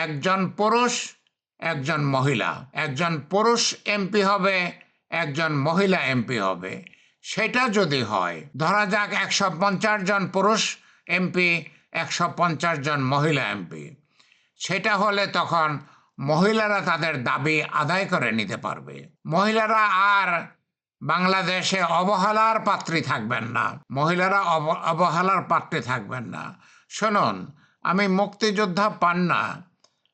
একজন পুরুষ, একজন মহিলা। একজন পুরুষ এমপি হবে, একজন মহিলা এমপি হবে। সেটা যদি হয়, ধরা যাক 150 জন পুরুষ এমপি, 150 জন মহিলা এমপি, সেটা হলে তখন মহিলারা তাদের দাবি আদায় করে নিতে পারবে। মহিলারা আর বাংলাদেশে অবহেলার পাত্রী থাকবেন না। মহিলারা অবহেলার পাত্রী থাকবেন না। শুনুন, আমি মুক্তিযোদ্ধা পান্না,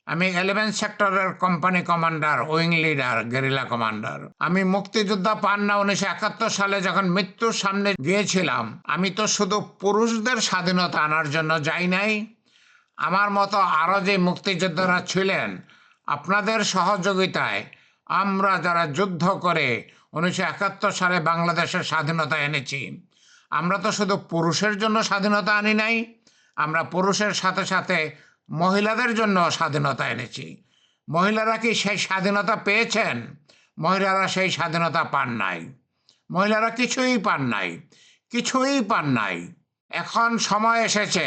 আমি 11 সেক্টরের company commander, wing leader, guerrilla commander. আমি মুক্তিযোদ্ধা পান্না 1971 সালে যখন মৃত্যুর সামনে গিয়েছিলাম, আমি তো শুধু পুরুষদের স্বাধীনতা আনার জন্য যাই নাই। আমার মতো আরও যে মুক্তিযোদ্ধারা ছিলেন, আপনাদের সহযোগিতায় আমরা যারা যুদ্ধ করে 1971 সালে বাংলাদেশের স্বাধীনতা এনেছি, আমরা তো শুধু পুরুষের জন্য স্বাধীনতা আনি নাই, আমরা পুরুষের সাথে সাথে মহিলাদের জন্য স্বাধীনতা এনেছি। মহিলারা কি সেই স্বাধীনতা পেয়েছেন? মহিলারা সেই স্বাধীনতা পান নাই। মহিলারা কিছুই পান নাই, কিছুই পান নাই। এখন সময় এসেছে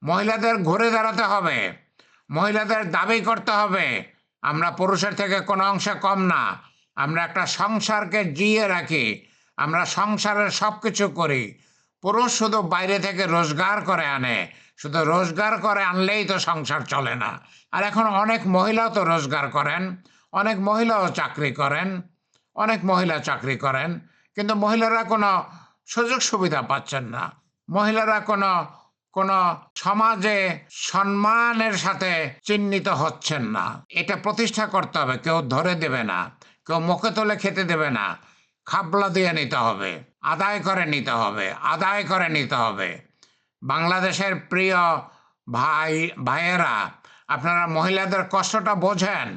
মহিলাদের ঘুরে দাঁড়াতে হবে, মহিলাদের দাবি করতে হবে আমরা পুরুষের থেকে কোনো অংশে কম না। আমরা একটা সংসারকে জিয়ে রাখি, আমরা সংসারের সব কিছু করি। পুরুষ শুধু বাইরে থেকে রোজগার করে আনে, শুধু রোজগার করে আনলেই তো সংসার চলে না। আর এখন অনেক মহিলাও তো রোজগার করেন, অনেক মহিলাও চাকরি করেন, অনেক মহিলা চাকরি করেন, কিন্তু মহিলারা কোনো সুযোগ সুবিধা পাচ্ছেন না। মহিলারা কোনো কোনো সমাজে সম্মানের সাথে চিহ্নিত হচ্ছেন না। এটা প্রতিষ্ঠা করতে হবে। কেউ ধরে দেবে না, কেউ মুখে তুলে খেতে দেবে না, খাবলা দিয়ে নিতে হবে, আদায় করে নিতে হবে, আদায় করে নিতে হবে। বাংলাদেশের প্রিয় ভাইয়েরা, আপনারা মহিলাদের কষ্টটা বোঝেন।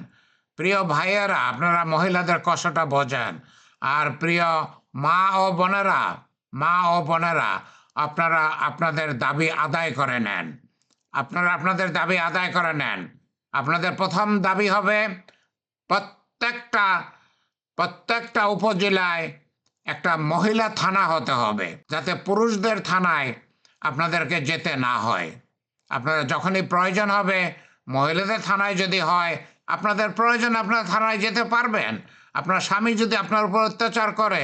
প্রিয় ভাইয়েরা, আপনারা মহিলাদের কষ্টটা বোঝেন। আর প্রিয় মা ও বোনেরা, মা ও বোনেরা, আপনারা আপনাদের দাবি আদায় করে নেন। আপনারা আপনাদের দাবি আদায় করে নেন। আপনাদের প্রথম দাবি হবে প্রত্যেকটা উপজেলায় একটা মহিলা থানা হতে হবে, যাতে পুরুষদের থানায় আপনাদেরকে যেতে না হয়। আপনারা যখনই প্রয়োজন হবে, মহিলাদের থানায় যদি হয়, আপনাদের প্রয়োজন আপনারা থানায় যেতে পারবেন। আপনার স্বামী যদি আপনার উপর অত্যাচার করে,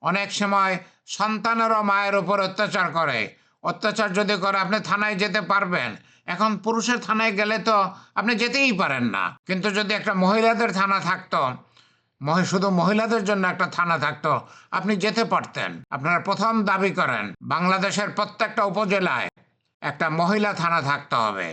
অনেক সময় সন্তানেরও মায়ের উপর অত্যাচার করে, অত্যাচার যদি করে আপনি থানায় যেতে পারবেন। এখন পুরুষের থানায় গেলে তো আপনি যেতেই পারেন না, কিন্তু যদি একটা মহিলাদের থানা থাকতো, শুধু মহিলাদের জন্য একটা থানা থাকতো, আপনি যেতে পারতেন। আপনারা প্রথম দাবি করেন বাংলাদেশের প্রত্যেকটা উপজেলায় একটা মহিলা থানা থাকতে হবে।